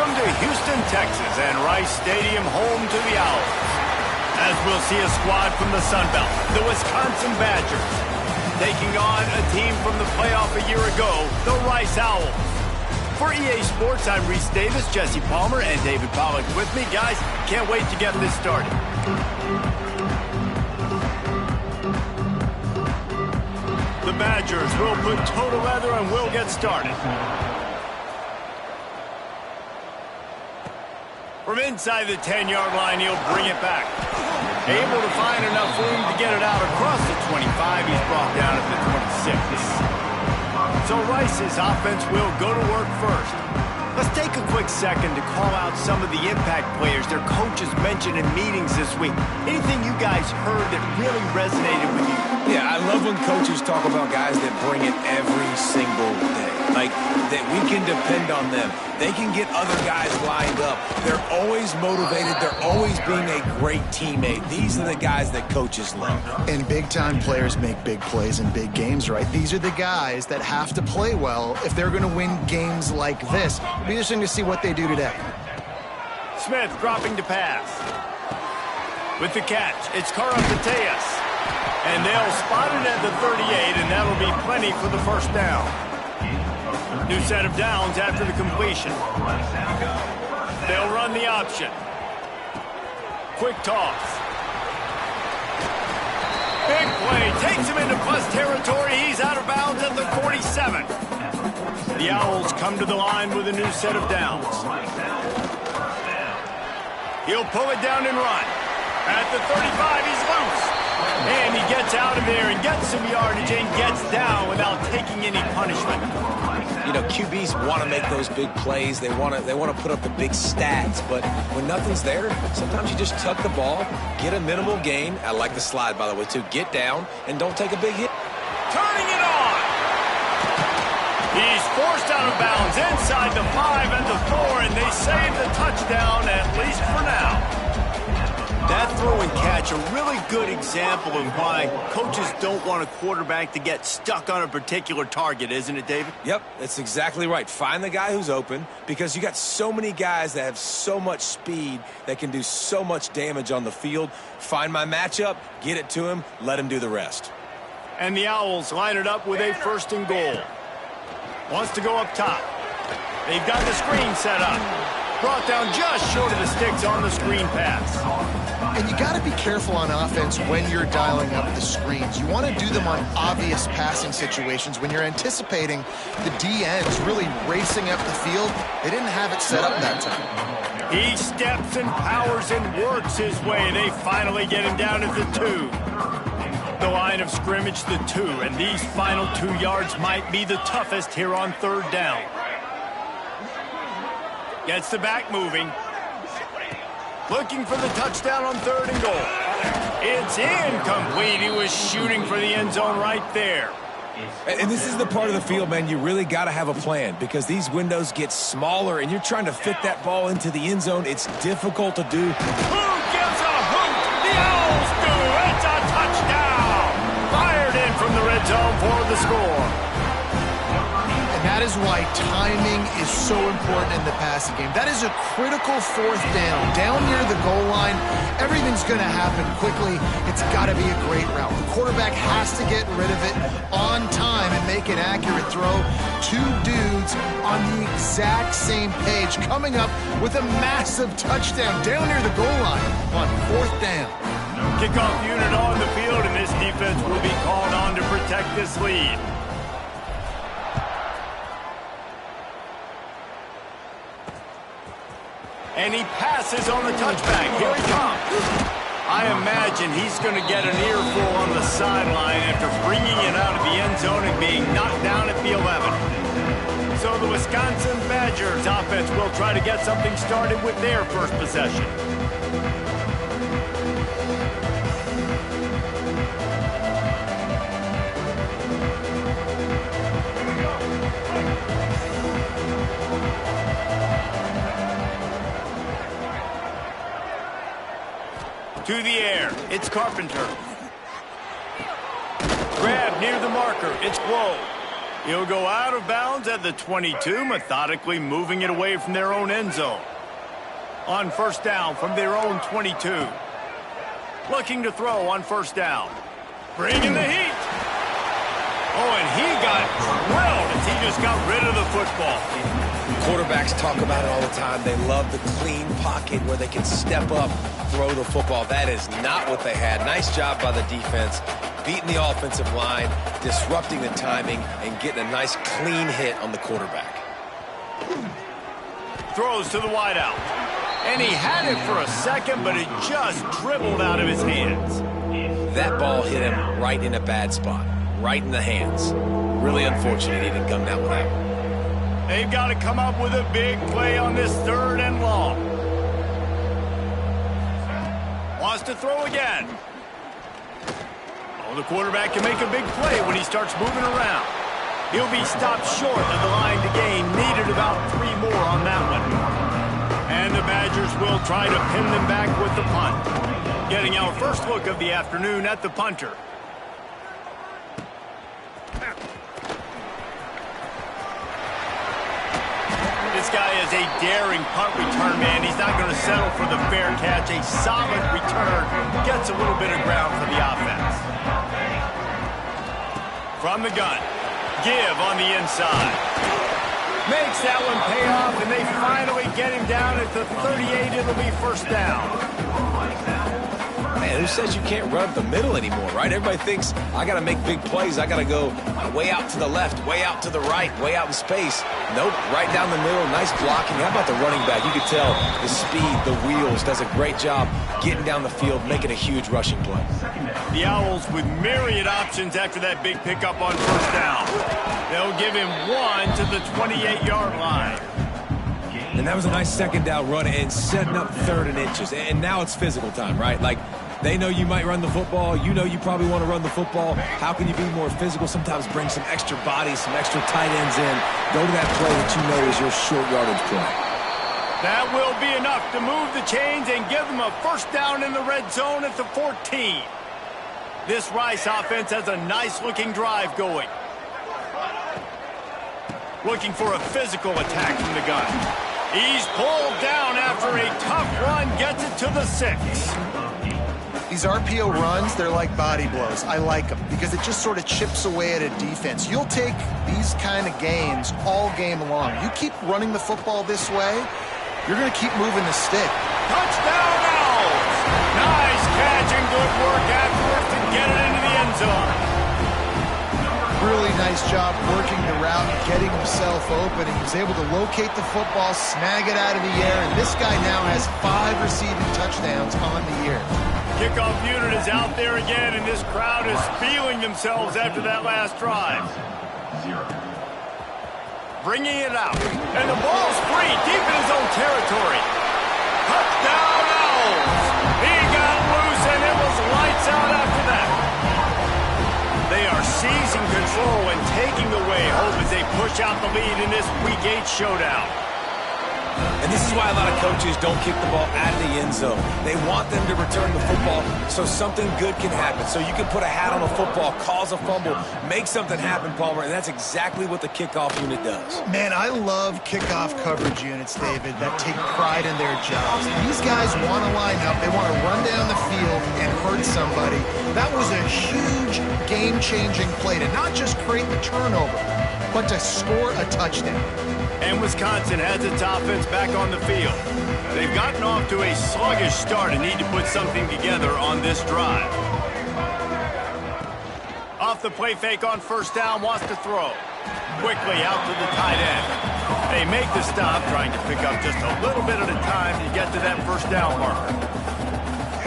Welcome to Houston, Texas, and Rice Stadium, home to the Owls. As we'll see a squad from the Sun Belt, the Wisconsin Badgers, taking on a team from the playoff a year ago, the Rice Owls. For EA Sports, I'm Reese Davis, Jesse Palmer, and David Pollack with me. Guys, can't wait to get this started. The Badgers will put toe together and we'll get started. From inside the 10-yard line, he'll bring it back. Able to find enough room to get it out across the 25. He's brought down at the 26. So Rice's offense will go to work first. Let's take a quick second to call out some of the impact players their coaches mentioned in meetings this week. Anything you guys heard that really resonated with you? Yeah, I love when coaches talk about guys that bring it every single day. Like, that we can depend on them. They can get other guys lined up. They're always motivated. They're always being a great teammate. These are the guys that coaches love. And big-time players make big plays in big games, right? These are the guys that have to play well if they're going to win games like this. It'll be interesting to see what they do today. Smith dropping to pass. With the catch, it's Karapateas. And they'll spot it at the 38, and that'll be plenty for the first down. New set of downs after the completion. They'll run the option. Quick toss. Big play. Takes him into plus territory. He's out of bounds at the 47. The Owls come to the line with a new set of downs. He'll pull it down and run. At the 35, he's loose. And he gets out of there and gets some yardage and gets down without taking any punishment. You know, QBs want to make those big plays. They want to put up the big stats. But when nothing's there, sometimes you just tuck the ball, get a minimal gain. I like the slide, by the way, too. Get down and don't take a big hit. Turning it on. He's forced out of bounds inside the 5 and the 4, and they save the touchdown, at least for now. That throw and catch, a really good example of why coaches don't want a quarterback to get stuck on a particular target, isn't it, David? Yep, that's exactly right. Find the guy who's open, because you got so many guys that have so much speed that can do so much damage on the field. Find my matchup, get it to him, let him do the rest. And the Owls line it up with a 1st and goal. Wants to go up top. They've got the screen set up. Brought down just short of the sticks on the screen pass. And you got to be careful on offense when you're dialing up the screens. You want to do them on obvious passing situations. When you're anticipating the DNs really racing up the field, they didn't have it set up that time. He steps and powers and works his way. They finally get him down at the 2. The line of scrimmage, the 2, and these final 2 yards might be the toughest here on 3rd down. Gets the back moving. Looking for the touchdown on 3rd and goal. It's incomplete. He was shooting for the end zone right there. And this is the part of the field, man, you really got to have a plan, because these windows get smaller and you're trying to fit that ball into the end zone. It's difficult to do. Who gives a hoot? The Owls do. It's a touchdown. Fired in from the red zone for the score. And that is why timing is so important in the passing game. That is a critical 4th down. Down near the goal line, everything's going to happen quickly. It's got to be a great route. The quarterback has to get rid of it on time and make an accurate throw. 2 dudes on the exact same page, coming up with a massive touchdown down near the goal line on 4th down. Kickoff unit on the field, and this defense will be called on to protect this lead. And he passes on the touchback. Here he comes. I imagine he's going to get an earful on the sideline after bringing it out of the end zone and being knocked down at the 11. So the Wisconsin Badgers offense will try to get something started with their first possession. To the air, it's Carpenter. Grab near the marker, it's Glow. He'll go out of bounds at the 22, methodically moving it away from their own end zone. On first down from their own 22. Looking to throw on first down. Bringing the heat. Oh, and he got drilled as he just got rid of the football. Quarterbacks talk about it all the time. They love the clean pocket where they can step up, throw the football. That is not what they had. Nice job by the defense, beating the offensive line, disrupting the timing, and getting a nice clean hit on the quarterback. Throws to the wideout. And he had it for a second, but it just dribbled out of his hands. That ball hit him right in a bad spot, right in the hands. Really unfortunate he didn't come down with that one. They've got to come up with a big play on this 3rd and long. Wants to throw again. Oh, the quarterback can make a big play when he starts moving around. He'll be stopped short of the line to gain. Needed about 3 more on that one. And the Badgers will try to pin them back with the punt. Getting our first look of the afternoon at the punter. This guy is a daring punt return man. He's not going to settle for the fair catch. A solid return. Gets a little bit of ground for the offense. From the gun. Give on the inside. Makes that one pay off, and they finally get him down at the 38. It'll be first down. Man, who says you can't run up the middle anymore, right? Everybody thinks, I got to make big plays. I got to go way out to the left, way out to the right, way out in space. Nope, right down the middle, nice blocking. How about the running back? You could tell the speed, the wheels, does a great job getting down the field, making a huge rushing play. The Owls with myriad options after that big pickup on first down. They'll give him 1 to the 28-yard line. And that was a nice second down run and setting up 3rd and inches. And now it's physical time, right? Like, they know you might run the football. You know you probably want to run the football. How can you be more physical? Sometimes bring some extra bodies, some extra tight ends in. Go to that play that you know is your short yardage play. That will be enough to move the chains and give them a first down in the red zone at the 14. This Rice offense has a nice-looking drive going. Looking for a physical attack from the gun. He's pulled down after a tough run, gets it to the 6. These RPO runs, they're like body blows. I like them because it just sort of chips away at a defense. You'll take these kind of gains all game long. You keep running the football this way, you're going to keep moving the stick. Touchdown, Owls! Nice catch and good work afterwards to get it into the end zone. Really nice job working the route and getting himself open. And he was able to locate the football, snag it out of the air, and this guy now has 5 receiving touchdowns on the year. Kickoff unit is out there again, and this crowd is feeling themselves after that last drive. Bringing it out, and the ball's free, deep in his own territory. Touchdown, Owls! He got loose, and it was lights out after that. They are seizing control and taking away hope as they push out the lead in this Week 8 showdown. And this is why a lot of coaches don't kick the ball out of the end zone. They want them to return the football so something good can happen. So you can put a hat on a football, cause a fumble, make something happen, Palmer, and that's exactly what the kickoff unit does. Man, I love kickoff coverage units, David, that take pride in their jobs. These guys want to line up. They want to run down the field and hurt somebody. That was a huge game-changing play to not just create the turnover, but to score a touchdown. And Wisconsin has its offense back on the field. They've gotten off to a sluggish start and need to put something together on this drive. Off the play fake on first down, wants to throw. Quickly out to the tight end. They make the stop, trying to pick up just a little bit at a time to get to that first down marker.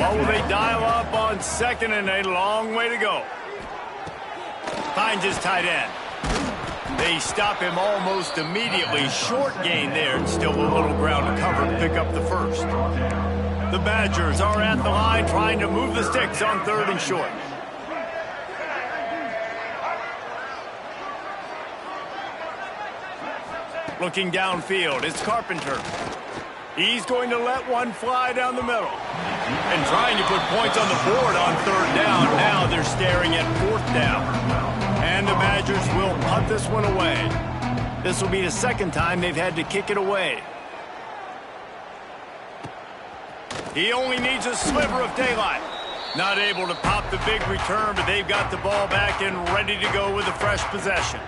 What will they dial up on second and a long way to go? Finds his tight end. They stop him almost immediately. Short gain there, and still a little ground to cover to pick up the first. The Badgers are at the line trying to move the sticks on 3rd and short. Looking downfield, it's Carpenter. He's going to let one fly down the middle. And trying to put points on the board on 3rd down. Now they're staring at 4th down. And the Badgers will punt this one away. This will be the second time they've had to kick it away. He only needs a sliver of daylight. Not able to pop the big return, but they've got the ball back and ready to go with a fresh possession.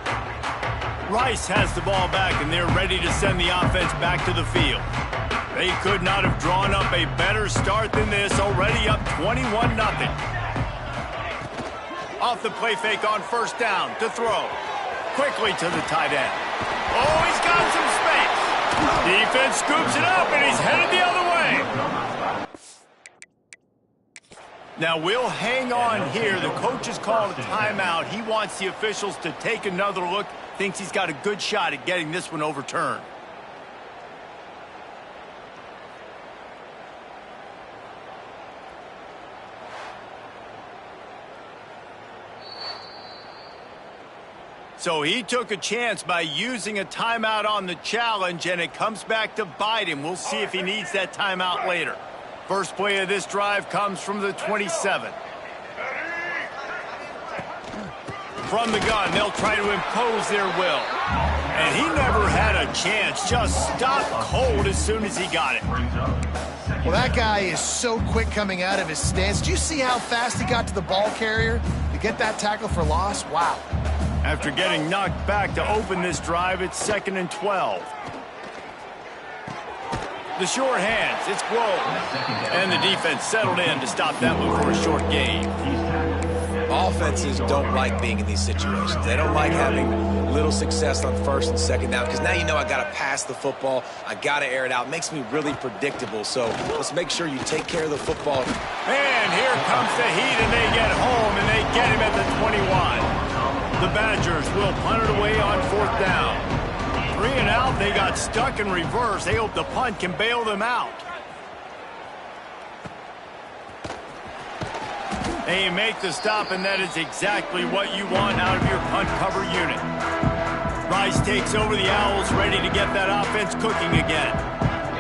Rice has the ball back, and they're ready to send the offense back to the field. They could not have drawn up a better start than this, already up 21-0. Off the play fake on first down to throw. Quickly to the tight end. Oh, he's got some space. Defense scoops it up, and he's headed the other way. Now, we'll hang on here. The coach has called a timeout. He wants the officials to take another look. Thinks he's got a good shot at getting this one overturned. So he took a chance by using a timeout on the challenge, and it comes back to bite him. We'll see if he needs that timeout later. First play of this drive comes from the 27. From the gun, they'll try to impose their will. And he never had a chance. Just stopped cold as soon as he got it. Well, that guy is so quick coming out of his stance. Do you see how fast he got to the ball carrier to get that tackle for loss? Wow. After getting knocked back to open this drive, it's 2nd and 12. The short hands, it's Grove. And the defense settled in to stop that one for a short gain. Offenses don't like being in these situations. They don't like having little success on first and second down, because now you know I got to pass the football. I got to air it out. It makes me really predictable. So let's make sure you take care of the football. And here comes the heat, and they get home, and they get him at the 21. The Badgers will punt it away on 4th down. 3 and out, they got stuck in reverse. They hope the punt can bail them out. They make the stop, and that is exactly what you want out of your punt cover unit. Rice takes over the Owls, ready to get that offense cooking again.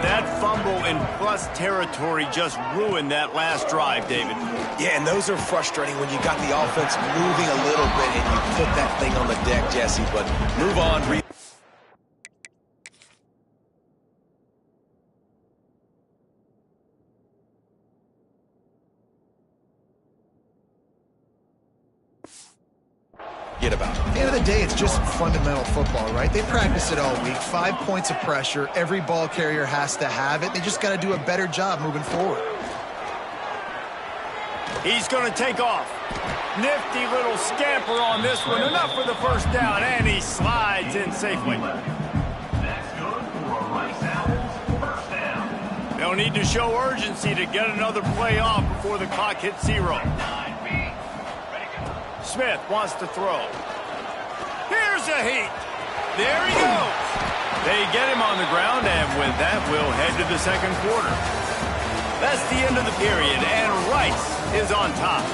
That fumble in plus territory just ruined that last drive, David. Yeah, and those are frustrating when you got the offense moving a little bit and you put that thing on the deck, Jesse. But move on. About. At the end of the day, it's just fundamental football, right? They practice it all week. 5 points of pressure. Every ball carrier has to have it. They just got to do a better job moving forward. He's going to take off. Nifty little scamper on this one. Enough for the first down, and he slides in safely. They'll need to show urgency to get another play off before the clock hits 0. Smith wants to throw. Here's a heat. There he goes. They get him on the ground, and with that, we'll head to the second quarter. That's the end of the period, and Rice is on top.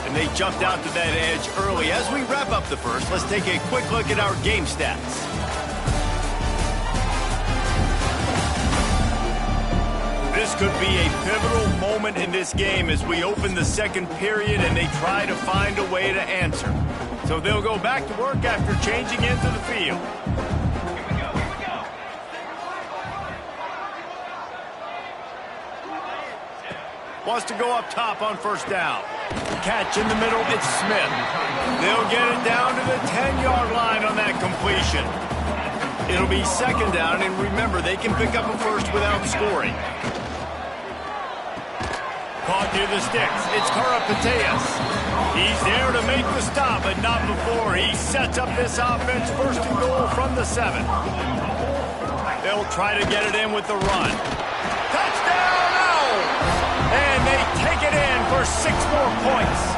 And they jumped out to that edge early. As we wrap up the first, let's take a quick look at our game stats. This could be a pivotal moment in this game as we open the second period and they try to find a way to answer. So they'll go back to work after changing into the field. Here we go. Wants to go up top on first down. Catch in the middle, it's Smith. They'll get it down to the 10-yard line on that completion. It'll be second down, and remember, they can pick up a first without scoring. Caught near the sticks. It's Karapateas. He's there to make the stop, but not before. He sets up this offense first and goal from the 7. They'll try to get it in with the run. Touchdown! Oh! And they take it in for 6 more points.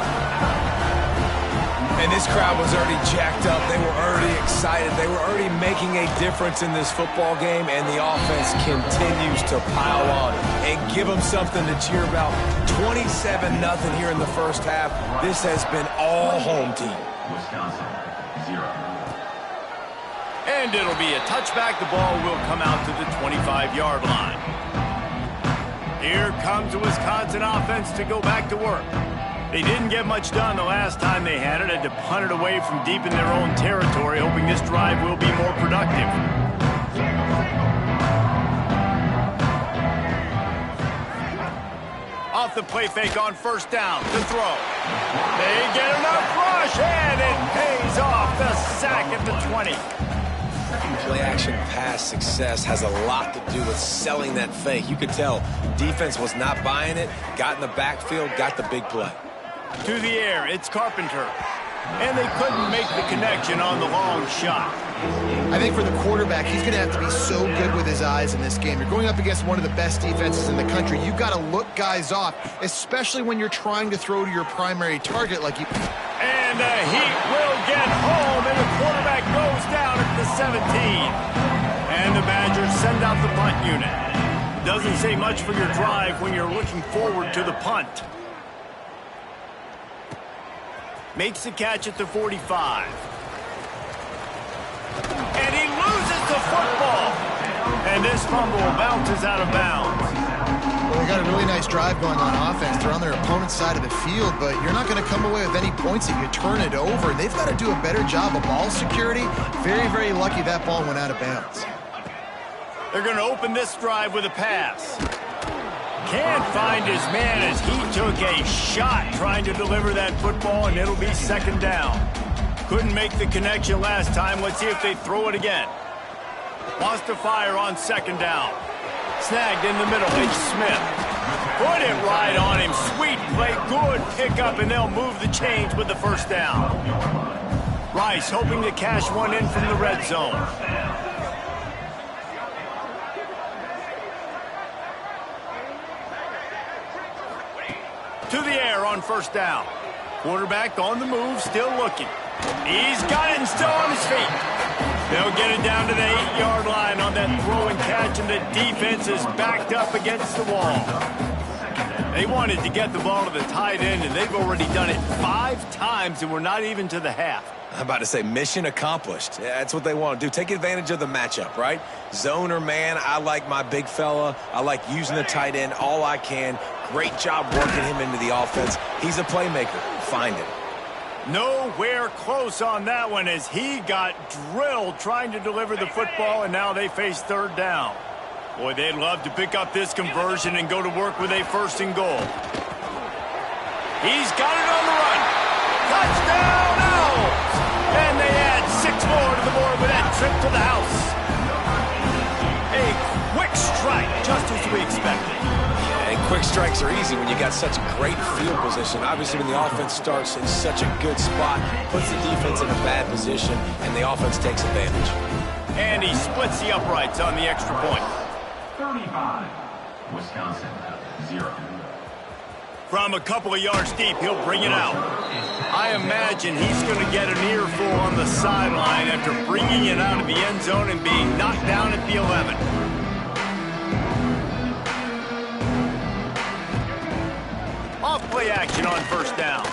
And this crowd was already jacked up. They were already excited. They were already making a difference in this football game, and the offense continues to pile on and give them something to cheer about. 27-0 here in the first half. This has been all home team. Wisconsin, 0. And it'll be a touchback. The ball will come out to the 25-yard line. Here comes the Wisconsin offense to go back to work. They didn't get much done the last time they had it. Had to punt it away from deep in their own territory, hoping this drive will be more productive. Off the play fake on first down to throw. They get enough rush, and it pays off. The sack at the 20. Play-action pass success has a lot to do with selling that fake. You could tell defense was not buying it, got in the backfield, got the big play. To the air, it's Carpenter. And they couldn't make the connection on the long shot. I think for the quarterback, he's going to have to be so good with his eyes in this game. You're going up against one of the best defenses in the country. You've got to look guys off, especially when you're trying to throw to your primary target like you... And the Heat will get home, and the quarterback goes down at the 17. And the Badgers send out the punt unit. Doesn't say much for your drive when you're looking forward to the punt. Makes the catch at the 45. And he loses the football. And this fumble bounces out of bounds. Well, they got a really nice drive going on offense. They're on their opponent's side of the field, but you're not going to come away with any points if you turn it over. They've got to do a better job of ball security. Very, very lucky that ball went out of bounds. They're going to open this drive with a pass. Can't find his man as he took a shot trying to deliver that football, and it'll be second down. Couldn't make the connection last time. Let's see if they throw it again. Wants to fire on second down. Snagged in the middle. It's Smith. Put it right on him. Sweet play. Good pickup, and they'll move the chains with the first down. Rice hoping to cash one in from the red zone. To the air on first down. Quarterback on the move, still looking. He's got it and still on his feet. They'll get it down to the 8-yard line on that throw and catch, and the defense is backed up against the wall. They wanted to get the ball to the tight end, and they've already done it 5 times, and we're not even to the half. I'm about to say mission accomplished. Yeah, that's what they want to do. Take advantage of the matchup, right? Zone or man, I like my big fella. I like using the tight end all I can. Great job working him into the offense. He's a playmaker. Find him. Nowhere close on that one as he got drilled trying to deliver the football, and now they face third down. Boy, they'd love to pick up this conversion and go to work with a first and goal. He's got it on the run. Touchdown, Owls! And they add 6 more to the board with that trip to the house. A quick strike, just as we expected. And quick strikes are easy when you got such great field position. Obviously, when the offense starts in such a good spot, puts the defense in a bad position, and the offense takes advantage. And he splits the uprights on the extra point. 35, Wisconsin, 0. From a couple of yards deep, he'll bring it out. I imagine he's going to get an earful on the sideline after bringing it out of the end zone and being knocked down at the 11. Off play action on first down.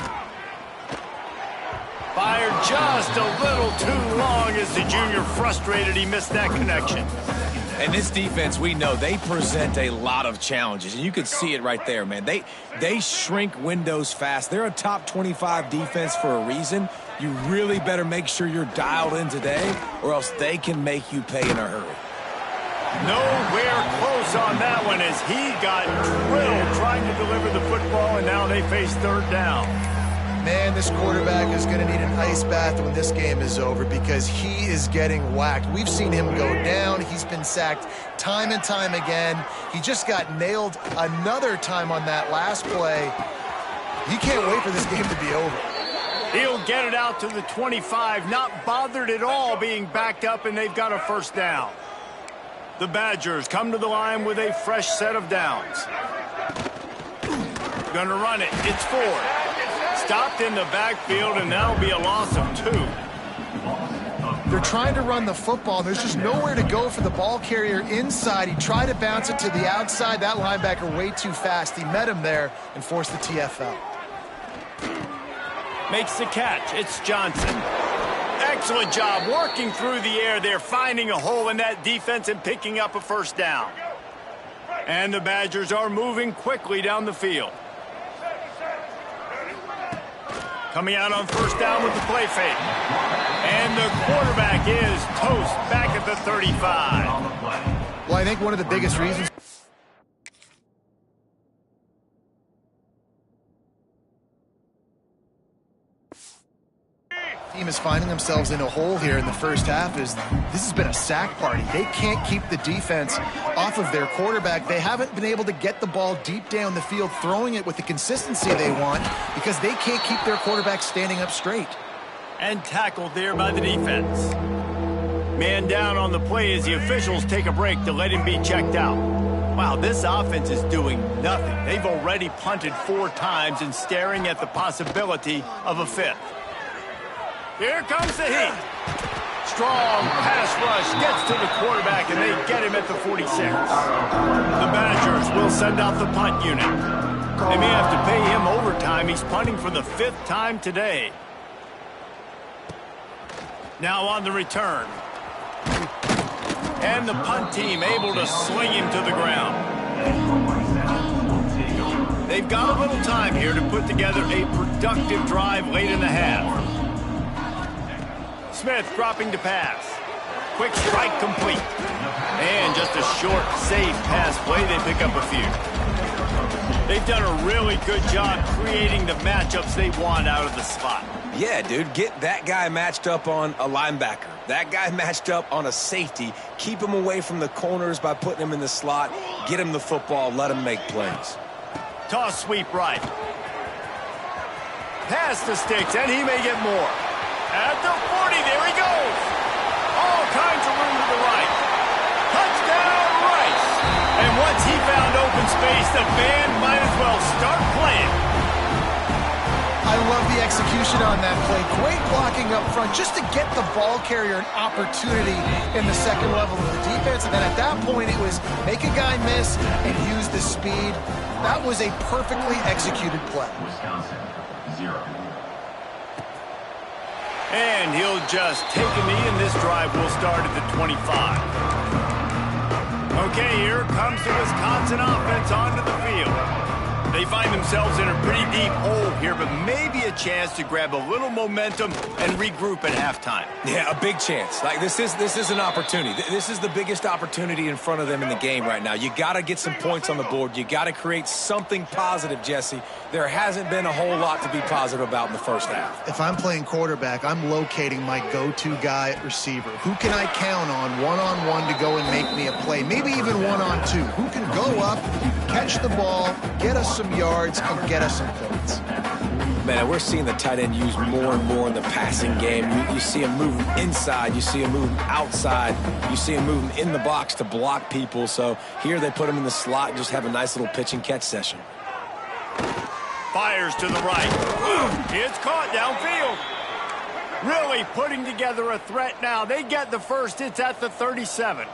Fired just a little too long as the junior frustrated he missed that connection. And this defense, we know, they present a lot of challenges. And you can see it right there, man. They shrink windows fast. They're a top 25 defense for a reason. You really better make sure you're dialed in today, or else they can make you pay in a hurry. Nowhere close on that one as he got drilled trying to deliver the football, and now they face third down. Man, this quarterback is going to need an ice bath when this game is over because he is getting whacked. We've seen him go down. He's been sacked time and time again. He just got nailed another time on that last play. He can't wait for this game to be over. He'll get it out to the 25, not bothered at all being backed up, and they've got a first down. The Badgers come to the line with a fresh set of downs. Gonna run it. It's Ford. Stopped in the backfield, and that'll be a loss of 2. They're trying to run the football. There's just nowhere to go for the ball carrier inside. He tried to bounce it to the outside. That linebacker way too fast. He met him there and forced the TFL. Makes the catch. It's Johnson. Excellent job working through the air there, finding a hole in that defense and picking up a first down. And the Badgers are moving quickly down the field. Coming out on first down with the play fake. And the quarterback is toast back at the 35. Well, I think one of the biggest reasons team is finding themselves in a hole here in the first half is this has been a sack party. They can't keep the defense off of their quarterback. They haven't been able to get the ball deep down the field, throwing it with the consistency they want because they can't keep their quarterback standing up straight. And tackled there by the defense. Man down on the play as the officials take a break to let him be checked out. Wow, this offense is doing nothing. They've already punted 4 times and staring at the possibility of a 5th. Here comes the heat. Strong pass rush gets to the quarterback, and they get him at the 46. The Badgers will send out the punt unit. They may have to pay him overtime. He's punting for the 5th time today. Now on the return. And the punt team able to sling him to the ground. They've got a little time here to put together a productive drive late in the half. Smith dropping to pass. Quick strike complete. And just a short, safe pass play. They pick up a few. They've done a really good job creating the matchups they want out of the slot. Yeah, dude, get that guy matched up on a linebacker. That guy matched up on a safety. Keep him away from the corners by putting him in the slot. Get him the football. Let him make plays. Toss sweep right. Pass to Sticks, and he may get more. At the 40, there he goes. All kinds of room to the right. Touchdown, Rice. And once he found open space, the band might as well start playing. I love the execution on that play. Great blocking up front just to get the ball carrier an opportunity in the second level of the defense. And then at that point, it was make a guy miss and use the speed. That was a perfectly executed play. Wisconsin, 0. And he'll just take a knee, and this drive will start at the 25. Okay, here comes the Wisconsin offense onto the field. They find themselves in a pretty deep hole here, but maybe a chance to grab a little momentum and regroup at halftime. Yeah, a big chance. Like this is an opportunity. This is the biggest opportunity in front of them in the game right now. You got to get some points on the board. You got to create something positive, Jesse. There hasn't been a whole lot to be positive about in the first half. If I'm playing quarterback, I'm locating my go-to guy at receiver. Who can I count on one-on-one to go and make me a play? Maybe even one-on-two. Who can go up, catch the ball, get us some yards, and get us some points? Man, we're seeing the tight end used more and more in the passing game. You see him moving inside. You see him moving outside. You see him moving in the box to block people. So here they put him in the slot and just have a nice little pitch and catch session. Fires to the right. It's caught downfield. Really putting together a threat now. They get the first. It's at the 37.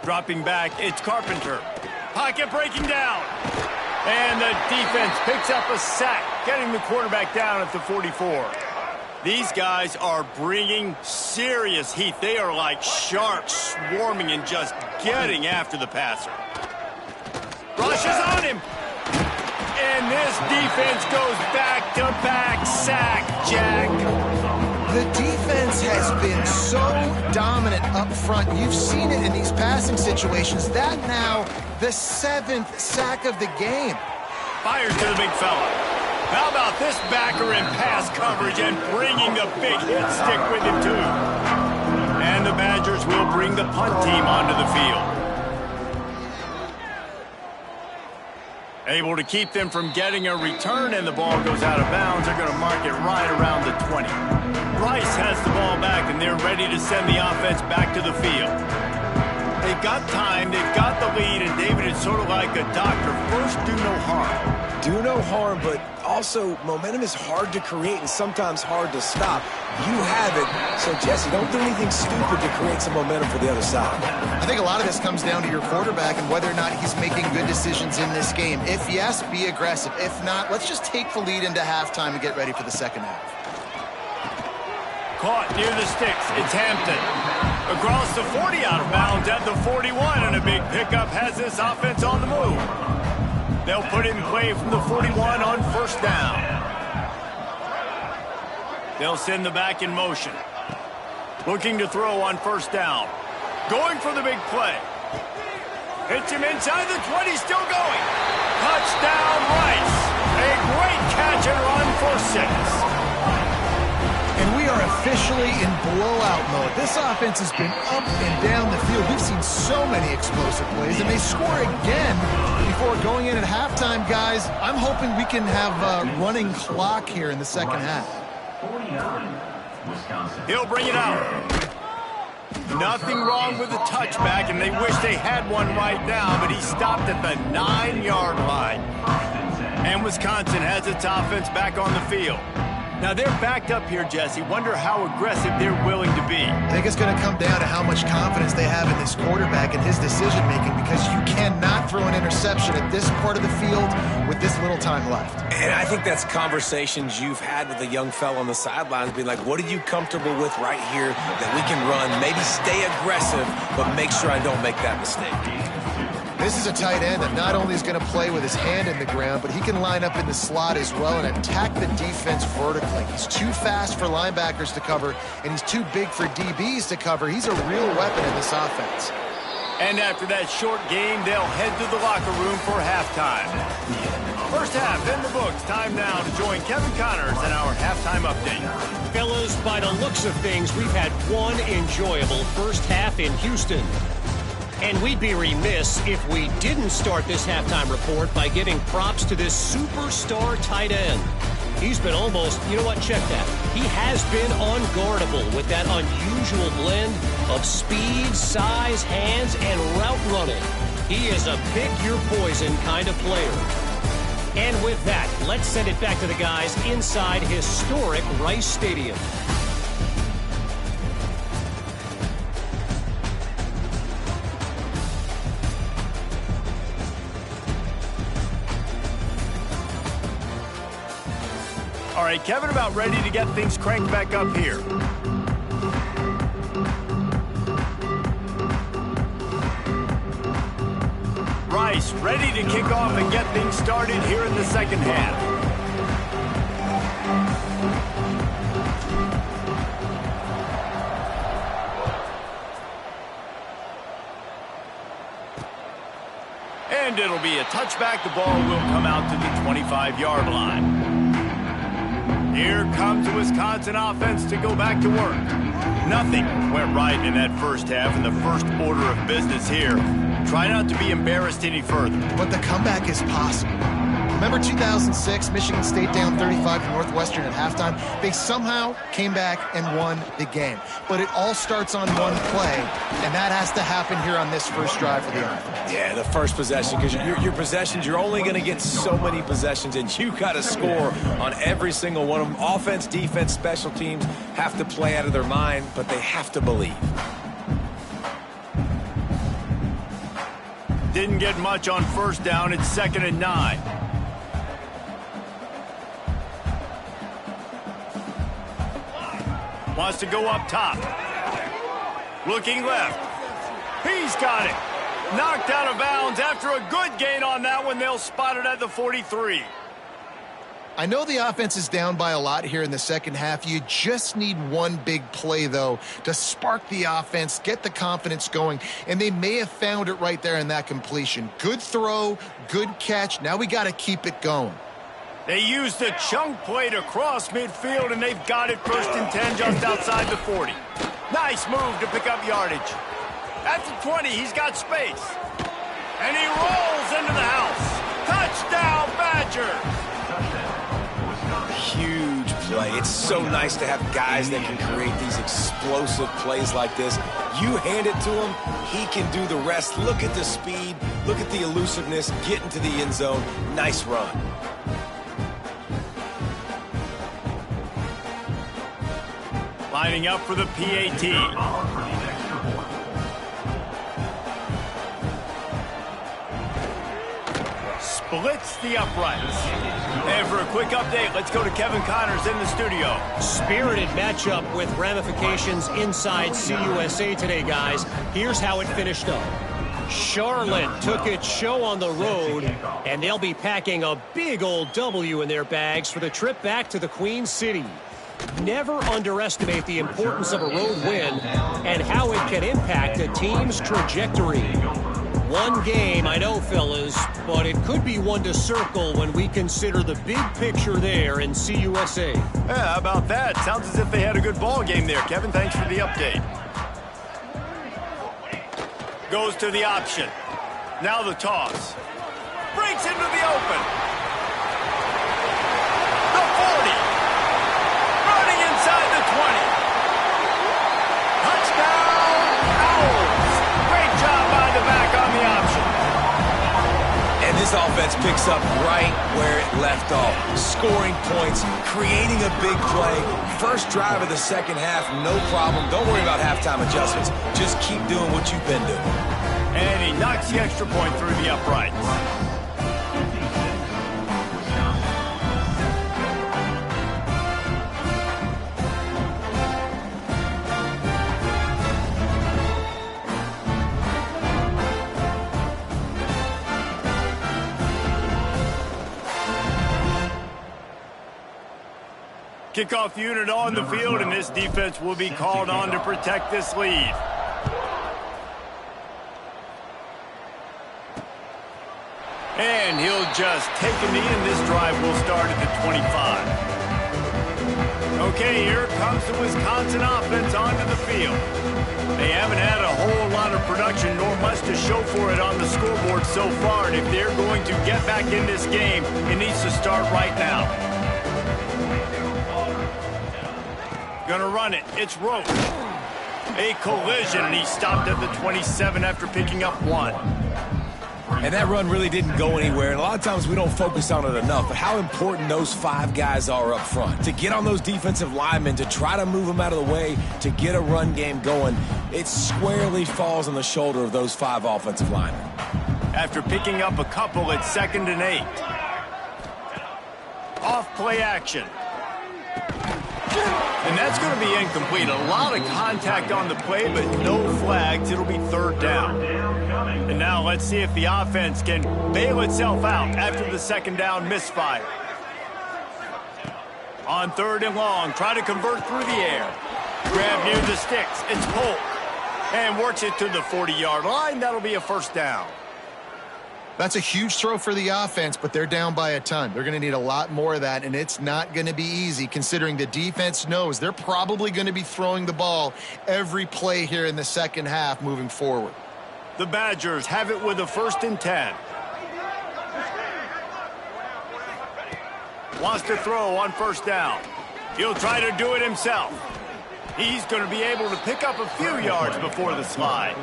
Dropping back, it's Carpenter. Pocket breaking down. And the defense picks up a sack, getting the quarterback down at the 44. These guys are bringing serious heat. They are like sharks swarming and just getting after the passer. Rushes on him. And this defense goes back-to-back sack, Jack. The defense has been so dominant up front. You've seen it in these passing situations. That now the 7th sack of the game. Fires to the big fella. How about this backer in pass coverage and bringing the big hit stick with him too. And the Badgers will bring the punt team onto the field. Able to keep them from getting a return, and the ball goes out of bounds. They're going to mark it right around the 20. Rice has the ball back, and they're ready to send the offense back to the field. They've got time, they've got the lead, and David is sort of like a doctor. First, do no harm. Do no harm, but also momentum is hard to create and sometimes hard to stop. You have it, so Jesse, don't do anything stupid to create some momentum for the other side. I think a lot of this comes down to your quarterback and whether or not he's making good decisions in this game. If yes, be aggressive. If not, let's just take the lead into halftime and get ready for the second half. Caught near the sticks. It's Hampton. Across the 40, out of bounds at the 41, and a big pickup has this offense on the move. They'll put it in play from the 41 on first down. They'll send the back in motion. Looking to throw on first down. Going for the big play. Hits him inside the 20, still going. Touchdown, Rice. A great catch and run for 6. And we are officially in blowout mode. This offense has been up and down the field. We've seen so many explosive plays, and they score again before going in at halftime, guys. I'm hoping we can have a running clock here in the second half. 49, Wisconsin. He'll bring it out. Nothing wrong with the touchback, and they wish they had one right now, but he stopped at the 9-yard line. And Wisconsin has its offense back on the field. Now, they're backed up here, Jesse. Wonder how aggressive they're willing to be. I think it's going to come down to how much confidence they have in this quarterback and his decision-making, because you cannot throw an interception at this part of the field with this little time left. And I think that's conversations you've had with a young fella on the sidelines, being like, what are you comfortable with right here that we can run? Maybe stay aggressive, but make sure I don't make that mistake. This is a tight end that not only is going to play with his hand in the ground, but he can line up in the slot as well and attack the defense vertically. He's too fast for linebackers to cover, and he's too big for DBs to cover. He's a real weapon in this offense. And after that short game, they'll head to the locker room for halftime. First half in the books. Time now to join Kevin Connors in our halftime update. Fellas, by the looks of things, we've had one enjoyable first half in Houston. And we'd be remiss if we didn't start this halftime report by giving props to this superstar tight end. He's been almost, you know what, check that. He has been unguardable with that unusual blend of speed, size, hands, and route running. He is a pick-your-poison kind of player. And with that, let's send it back to the guys inside historic Rice Stadium. All right, Kevin, about ready to get things cranked back up here. Rice ready to kick off and get things started here in the second half. And it'll be a touchback. The ball will come out to the 25-yard line. Here comes the Wisconsin offense to go back to work. Nothing went right in that first half, and the first order of business here. Try not to be embarrassed any further. But the comeback is possible. Remember 2006, Michigan State down 35 to Northwestern at halftime? They somehow came back and won the game. But it all starts on one play, and that has to happen here on this first drive for the offense. Yeah, the first possession, because your possessions, you're only going to get so many possessions, and you got to score on every single one of them. Offense, defense, special teams have to play out of their mind, but they have to believe. Didn't get much on first down. It's 2nd and 9. Wants to go up top. Looking left. He's got it. Knocked out of bounds after a good gain on that one. They'll spot it at the 43. I know the offense is down by a lot here in the second half. You just need one big play, though, to spark the offense, get the confidence going, and they may have found it right there in that completion. Good throw, good catch. Now we got to keep it going. They used the chunk play to cross midfield, and they've got it 1st and 10 just outside the 40. Nice move to pick up yardage. At the 20, he's got space. And he rolls into the house. Touchdown, Badgers! Huge play. It's so nice to have guys that can create these explosive plays like this. You hand it to him, he can do the rest. Look at the speed. Look at the elusiveness. Get into the end zone. Nice run. Lining up for the PAT. Splits the uprights. And for a quick update, let's go to Kevin Connors in the studio. Spirited matchup with ramifications inside CUSA today, guys. Here's how it finished up. Charlotte took its show on the road, and they'll be packing a big old W in their bags for the trip back to the Queen City. Never underestimate the importance of a road win and how it can impact a team's trajectory. One game, I know, fellas, but it could be one to circle when we consider the big picture there in CUSA. Yeah, how about that? Sounds as if they had a good ball game there, Kevin. Thanks for the update. Goes to the option. Now the toss. Breaks into the open. The 40. Running inside the 20. Touchdown, Owls. Great job by the back on the option. And this offense picks up right where it left off. Scoring points, creating a big play. First drive of the second half, no problem. Don't worry about halftime adjustments. Just keep doing what you've been doing. And he knocks the extra point through the uprights. Kickoff unit on the field, and this defense will be called on to protect this lead. And he'll just take a knee, and this drive will start at the 25. Okay, here comes the Wisconsin offense onto the field. They haven't had a whole lot of production, nor much to show for it on the scoreboard so far, and if they're going to get back in this game, it needs to start right now. Gonna run it. It's Roach. A collision, and he stopped at the 27 after picking up one. And that run really didn't go anywhere. And a lot of times we don't focus on it enough, but how important those five guys are up front. To get on those defensive linemen, to try to move them out of the way, to get a run game going, it squarely falls on the shoulder of those five offensive linemen. After picking up a couple, it's 2nd and 8. Off play action. And that's going to be incomplete. A lot of contact on the play, but no flags. It'll be 3rd down. And now let's see if the offense can bail itself out after the 2nd down misfire. On 3rd and long, try to convert through the air. Grab near the sticks. It's Polk. And works it to the 40-yard line. That'll be a 1st down. That's a huge throw for the offense, but they're down by a ton. They're going to need a lot more of that, and it's not going to be easy considering the defense knows they're probably going to be throwing the ball every play here in the second half moving forward. The Badgers have it with a 1st and 10. Wants to throw on 1st down. He'll try to do it himself. He's going to be able to pick up a few yards before the slide.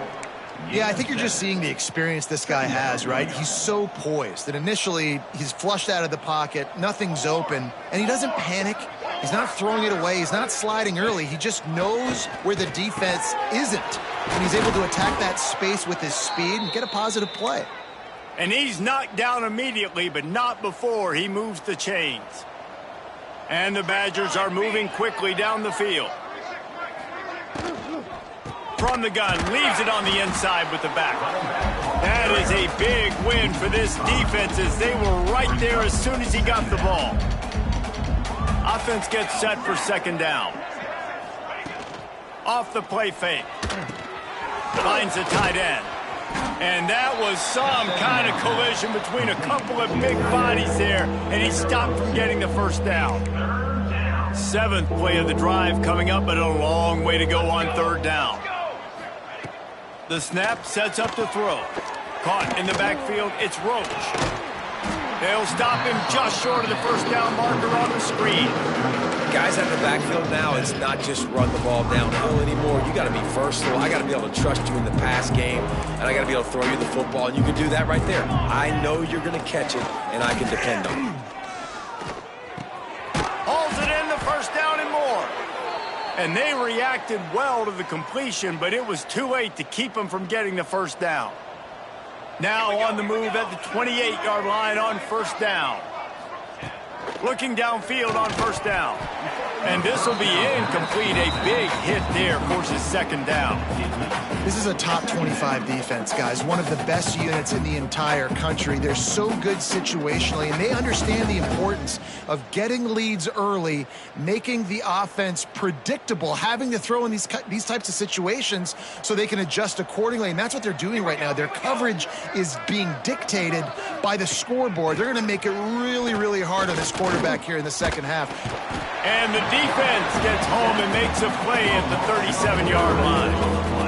Yeah, I think you're just seeing the experience this guy has, right? He's so poised that initially he's flushed out of the pocket, nothing's open, and he doesn't panic. He's not throwing it away. He's not sliding early. He just knows where the defense isn't, and he's able to attack that space with his speed and get a positive play. And he's knocked down immediately, but not before he moves the chains. And the Badgers are moving quickly down the field. From the gun, leaves it on the inside with the back. That is a big win for this defense as they were right there as soon as he got the ball. Offense gets set for 2nd down. Off the play fake. Finds the tight end. And that was some kind of collision between a couple of big bodies there, and he stopped from getting the 1st down. 7th play of the drive coming up, but a long way to go on 3rd down. The snap sets up the throw. Caught in the backfield, it's Roach. They'll stop him just short of the 1st down marker on the screen. Guys at the backfield now, it's not just run the ball downhill anymore. You got to be versatile. I got to be able to trust you in the pass game, and I got to be able to throw you the football, and you can do that right there. I know you're going to catch it, and I can depend on it. Hauls it in, the 1st down and more. And they reacted well to the completion, but it was too late to keep them from getting the 1st down. Now on the move at the 28-yard line on 1st down. Looking downfield on first down. And this will be incomplete. A big hit there forces second down. This is a top 25 defense, guys. One of the best units in the entire country. They're so good situationally, and they understand the importance of getting leads early, making the offense predictable, having to throw in these types of situations so they can adjust accordingly. And that's what they're doing right now. Their coverage is being dictated by the scoreboard. They're going to make it really, really hard on this quarterback here in the second half. And the defense gets home and makes a play at the 37-yard line.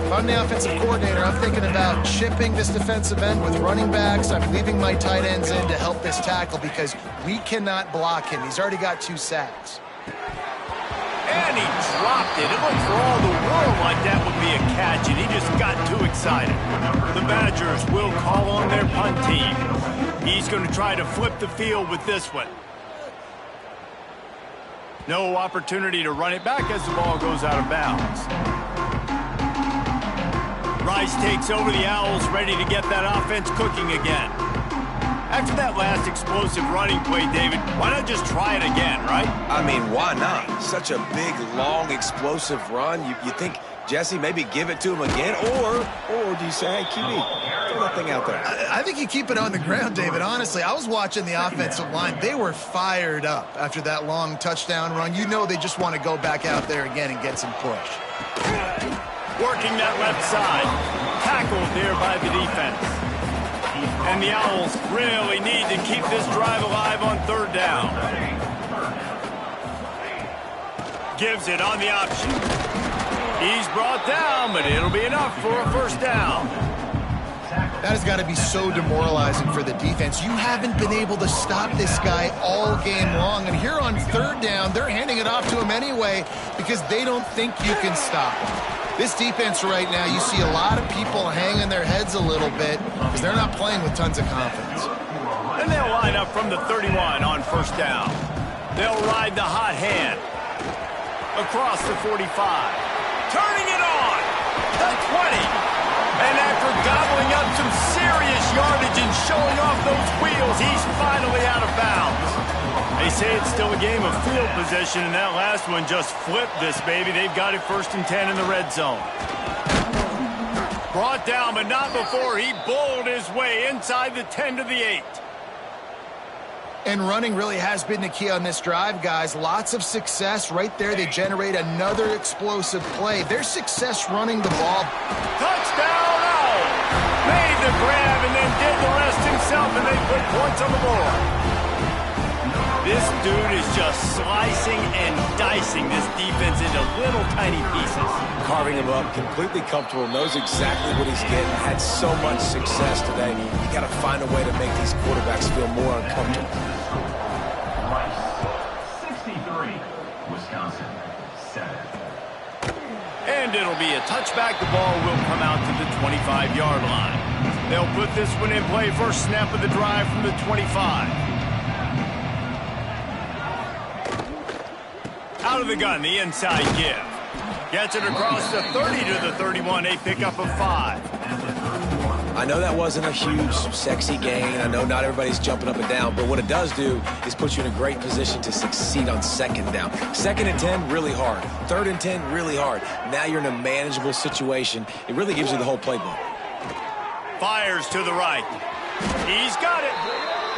If I'm the offensive coordinator, I'm thinking about chipping this defensive end with running backs. I'm leaving my tight ends in to help this tackle because we cannot block him. He's already got 2 sacks. And he dropped it. It looked for all the world like that would be a catch, and he just got too excited. The Badgers will call on their punt team. He's going to try to flip the field with this one. No opportunity to run it back as the ball goes out of bounds. Rice takes over the Owls, ready to get that offense cooking again. After that last explosive running play, David, why not just try it again, right? I mean, why not? Such a big, long, explosive run. You think, Jesse, maybe give it to him again? Or do you say, hey, QB, throw that thing out there? I think you keep it on the ground, David. Honestly, I was watching the offensive line. They were fired up after that long touchdown run. You know they just want to go back out there again and get some push. Working that left side. Tackled there by the defense. And the Owls really need to keep this drive alive on third down. Gives it on the option. He's brought down, but it'll be enough for a first down. That has got to be so demoralizing for the defense. You haven't been able to stop this guy all game long. And here on third down, they're handing it off to him anyway because they don't think you can stop him. This defense right now, you see a lot of people hanging their heads a little bit because they're not playing with tons of confidence. And they'll line up from the 31 on first down. They'll ride the hot hand. Across the 45. Turning it on. The 20. And after gobbling up some serious yardage and showing off those wheels, he's finally out of bounds. They say it's still a game of field position, and that last one just flipped this baby. They've got it 1st and 10 in the red zone. Brought down, but not before he bowled his way inside the 10 to the 8. And running really has been the key on this drive, guys. Lots of success right there. They generate another explosive play. Their success running the ball. Touchdown! Oh! Made the grab and then did the rest himself, and they put points on the board. This dude is just slicing and dicing this defense into little tiny pieces. Carving him up, completely comfortable, knows exactly what he's getting, had so much success today. You got to find a way to make these quarterbacks feel more uncomfortable. 63, Wisconsin, 7. And it'll be a touchback. The ball will come out to the 25-yard line. They'll put this one in play. First snap of the drive from the 25. Out of the gun, the inside give. Gets it across the 30 to the 31, a pickup of 5. I know that wasn't a huge, sexy gain. I know not everybody's jumping up and down, but what it does do is put you in a great position to succeed on second down. 2nd and 10, really hard. 3rd and 10, really hard. Now you're in a manageable situation. It really gives you the whole playbook. Fires to the right. He's got it.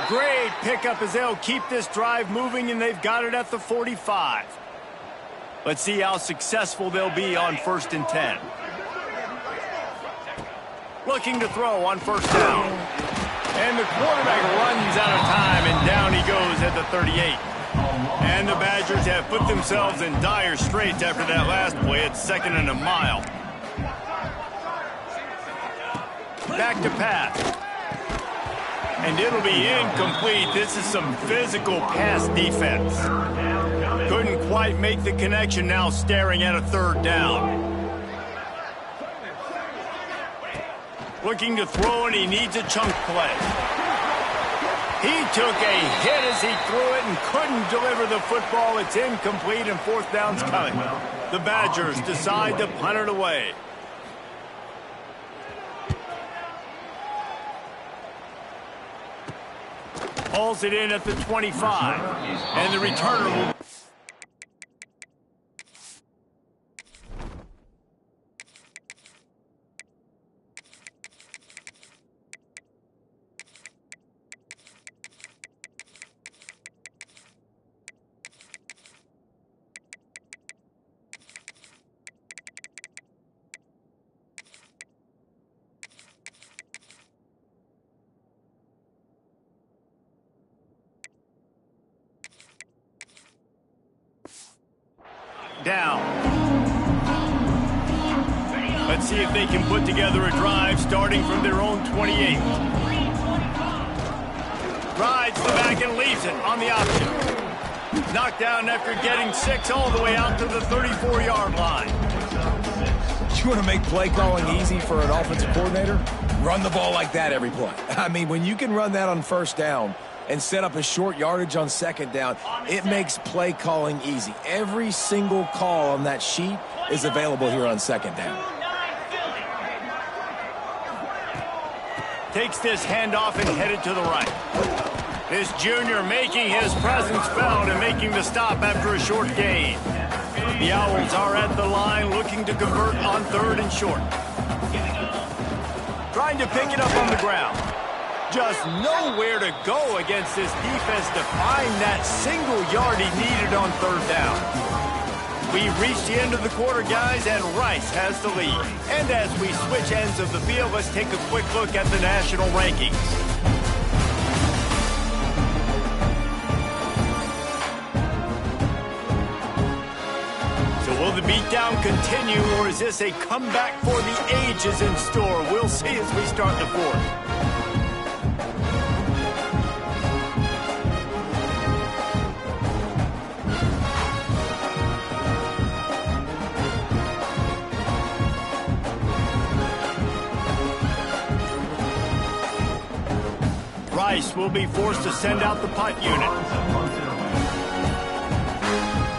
Great pickup as they'll keep this drive moving, and they've got it at the 45. Let's see how successful they'll be on 1st and 10. Looking to throw on first down. And the quarterback runs out of time, and down he goes at the 38. And the Badgers have put themselves in dire straits after that last play. It's 2nd and a mile. Back to pass. And it'll be incomplete. This is some physical pass defense. Couldn't quite make the connection, now staring at a 3rd down. Looking to throw, and he needs a chunk play. He took a hit as he threw it and couldn't deliver the football. It's incomplete, and 4th down's coming. The Badgers decide to punt it away. Hauls it in at the 25. And the returner will... down. Let's see if they can put together a drive starting from their own 28. Rides the back and leaves it on the option. Knocked down after getting 6 all the way out to the 34-yard line. You want to make play calling easy for an offensive coordinator? Run the ball like that every play. I mean, when you can run that on first down and set up a short yardage on second down, it makes play calling easy. Every single call on that sheet is available here on second down. Takes this handoff and headed to the right. This junior making his presence felt and making the stop after a short gain. The Owls are at the line looking to convert on 3rd and short. Trying to pick it up on the ground. Just nowhere to go against this defense to find that single yard he needed on 3rd down. We've reached the end of the quarter, guys, and Rice has the lead. And as we switch ends of the field, let's take a quick look at the national rankings. So will the beatdown continue, or is this a comeback for the ages in store? We'll see as we start the 4th. Rice will be forced to send out the punt unit.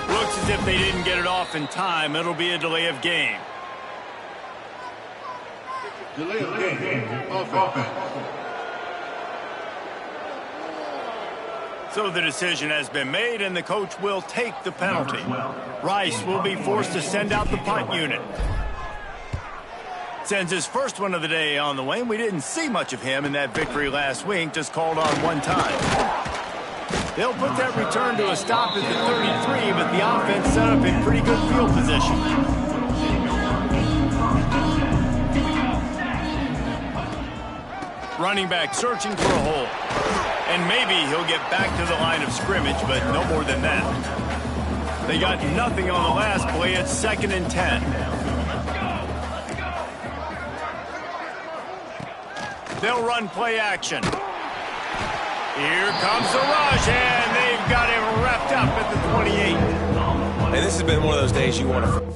Looks as if they didn't get it off in time. It'll be a delay of game. Delay of game. Offense. So the decision has been made, and the coach will take the penalty. Rice will be forced to send out the punt unit. Sends his first one of the day on the way. We didn't see much of him in that victory last week, just called on one time. They'll put that return to a stop at the 33, but the offense set up in pretty good field position. Running back searching for a hole. And maybe he'll get back to the line of scrimmage, but no more than that. They got nothing on the last play. It's 2nd and 10. They'll run play action. Here comes the rush, and they've got him wrapped up at the 28. Hey, this has been one of those days you want to...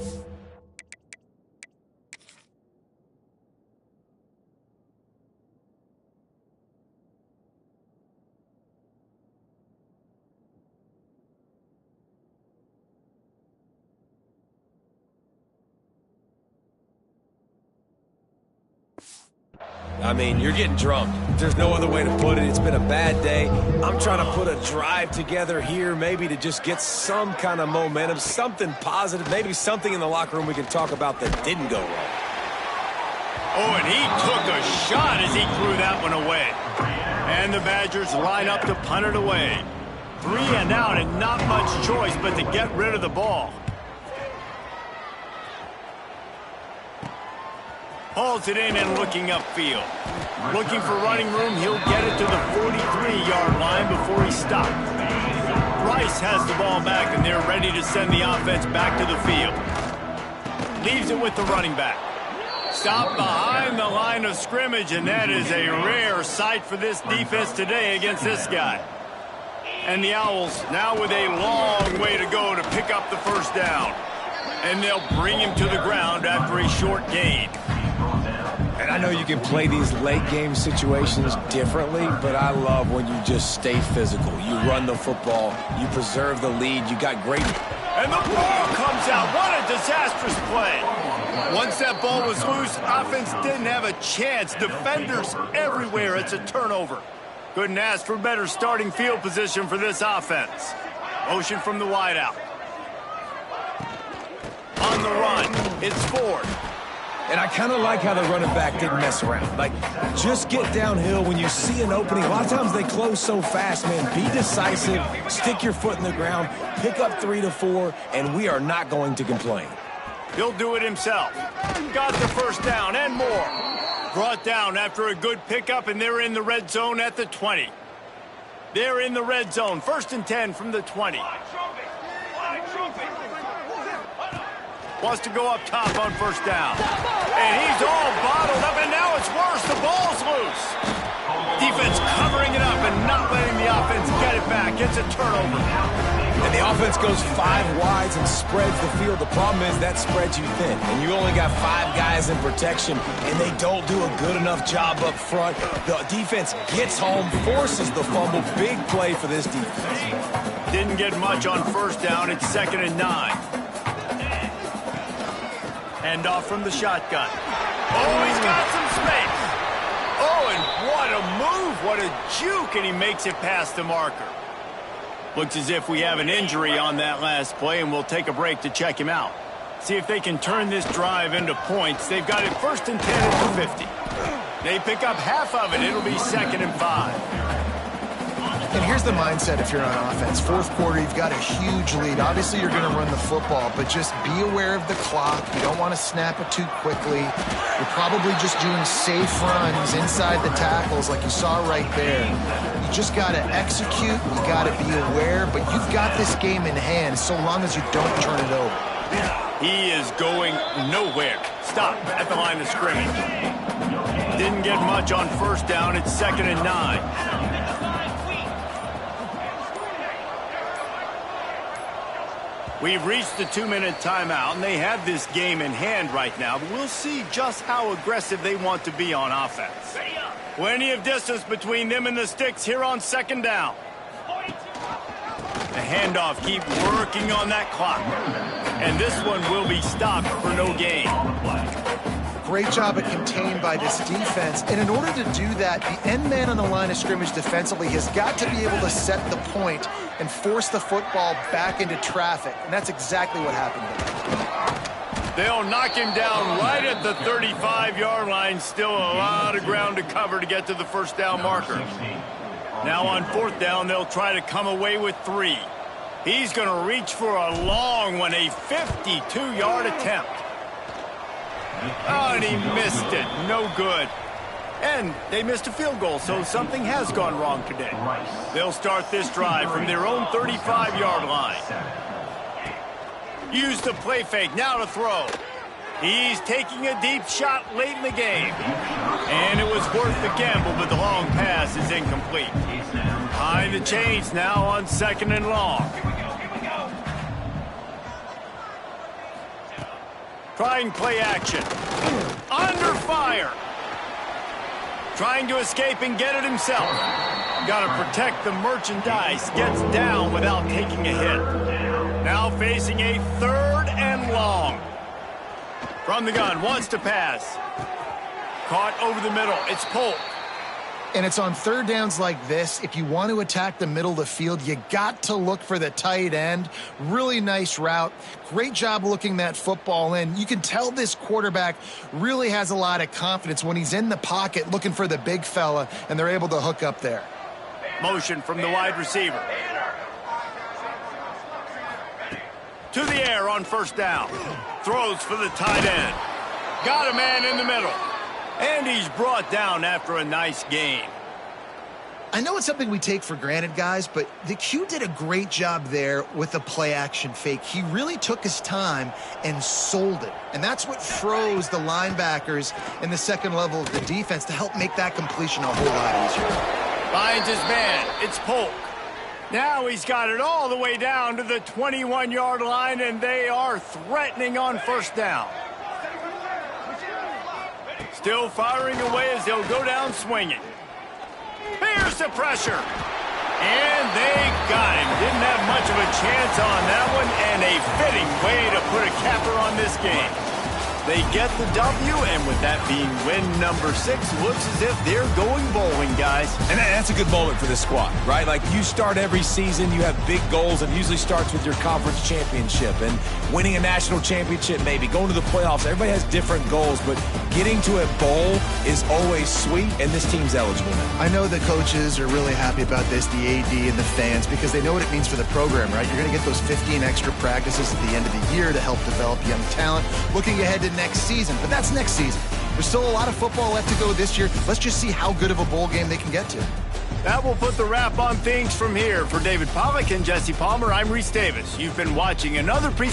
I mean, you're getting drunk. There's no other way to put it. It's been a bad day. I'm trying to put a drive together here, maybe to just get some kind of momentum, something positive, maybe something in the locker room we can talk about that didn't go wrong. Oh, and he took a shot as he threw that one away. And the Badgers line up to punt it away. 3 and out, and not much choice but to get rid of the ball. Hauls it in and looking upfield. Looking for running room, he'll get it to the 43-yard line before he stopped. Rice has the ball back, and they're ready to send the offense back to the field. Leaves it with the running back. Stopped behind the line of scrimmage, and that is a rare sight for this defense today against this guy. And the Owls now with a long way to go to pick up the first down. And they'll bring him to the ground after a short gain. And I know you can play these late-game situations differently, but I love when you just stay physical. You run the football, you preserve the lead, you got great... And the ball comes out. What a disastrous play. Once that ball was loose, offense didn't have a chance. Defenders everywhere. It's a turnover. Couldn't ask for better starting field position for this offense. Motion from the wideout. On the run, it's Ford. And I kind of like how the running back didn't mess around. Like, just get downhill when you see an opening. A lot of times they close so fast, man. Be decisive, stick your foot in the ground, pick up 3 to 4, and we are not going to complain. He'll do it himself. Got the first down and more. Brought down after a good pickup, and they're in the red zone at the 20. They're in the red zone. 1st and 10 from the 20. Wants to go up top on 1st down. And he's all bottled up, and now it's worse. The ball's loose. Defense covering it up and not letting the offense get it back. It's a turnover. And the offense goes 5 wides and spreads the field. The problem is that spreads you thin. And you only got 5 guys in protection, and they don't do a good enough job up front. The defense gets home, forces the fumble. Big play for this defense. Didn't get much on 1st down. It's 2nd and 9. Hand off from the shotgun. Oh, he's got some space. Oh, and what a move. What a juke, and he makes it past the marker. Looks as if we have an injury on that last play, and we'll take a break to check him out. See if they can turn this drive into points. They've got it 1st and 10 at the 50. They pick up half of it. It'll be 2nd and 5. And here's the mindset if you're on offense. 4th quarter, you've got a huge lead. Obviously, you're going to run the football, but just be aware of the clock. You don't want to snap it too quickly. You're probably just doing safe runs inside the tackles like you saw right there. You just got to execute. You got to be aware, but you've got this game in hand so long as you don't turn it over. He is going nowhere. Stop at the line of scrimmage. Didn't get much on 1st down. It's 2nd and 9. We've reached the 2-minute timeout, and they have this game in hand right now, but we'll see just how aggressive they want to be on offense. Plenty of distance between them and the sticks here on 2nd down. The handoff, keep working on that clock. And this one will be stopped for no gain. Great job at contained by this defense. And in order to do that, the end man on the line of scrimmage defensively has got to be able to set the point and force the football back into traffic. And that's exactly what happened there. They'll knock him down right at the 35-yard line. Still a lot of ground to cover to get to the 1st down marker. Now on 4th down, they'll try to come away with 3. He's going to reach for a long one, a 52-yard attempt. Oh, and he missed it. No good. And they missed a field goal, so something has gone wrong today. They'll start this drive from their own 35-yard line. Use the play fake, now to throw. He's taking a deep shot late in the game. And it was worth the gamble, but the long pass is incomplete. Behind the chains now on 2nd and long. Trying play action. Under fire. Trying to escape and get it himself. Got to protect the merchandise. Gets down without taking a hit. Now facing a 3rd and long. From the gun, wants to pass. Caught over the middle. It's Polk. And it's on 3rd downs like this. If you want to attack the middle of the field, you got to look for the tight end. Really nice route. Great job looking that football in. You can tell this quarterback really has a lot of confidence when he's in the pocket looking for the big fella, and they're able to hook up there. Motion from the wide receiver. To the air on 1st down. Throws for the tight end. Got a man in the middle. And he's brought down after a nice gain. I know it's something we take for granted, guys, but the Q did a great job there with the play-action fake. He really took his time and sold it. And that's what froze the linebackers in the 2nd level of the defense to help make that completion a whole lot easier. Finds his man. It's Polk. Now he's got it all the way down to the 21-yard line, and they are threatening on 1st down. Still firing away as they'll go down swinging. Here's the pressure. And they got him. Didn't have much of a chance on that one, and a fitting way to put a capper on this game. They get the W, and with that being win number 6, looks as if they're going bowling, guys. And that's a good moment for this squad, right? Like, you start every season, you have big goals, and it usually starts with your conference championship and winning a national championship, maybe going to the playoffs. Everybody has different goals, but getting to a bowl is always sweet, and this team's eligible now. I know the coaches are really happy about this, the AD and the fans, because they know what it means for the program, right? You're going to get those 15 extra practices at the end of the year to help develop young talent, looking ahead to next season. But that's next season. There's still a lot of football left to go this year. Let's just see how good of a bowl game they can get to. That will put the wrap on things from here. For David Pollack and Jesse Palmer, I'm Reese Davis. You've been watching another presentation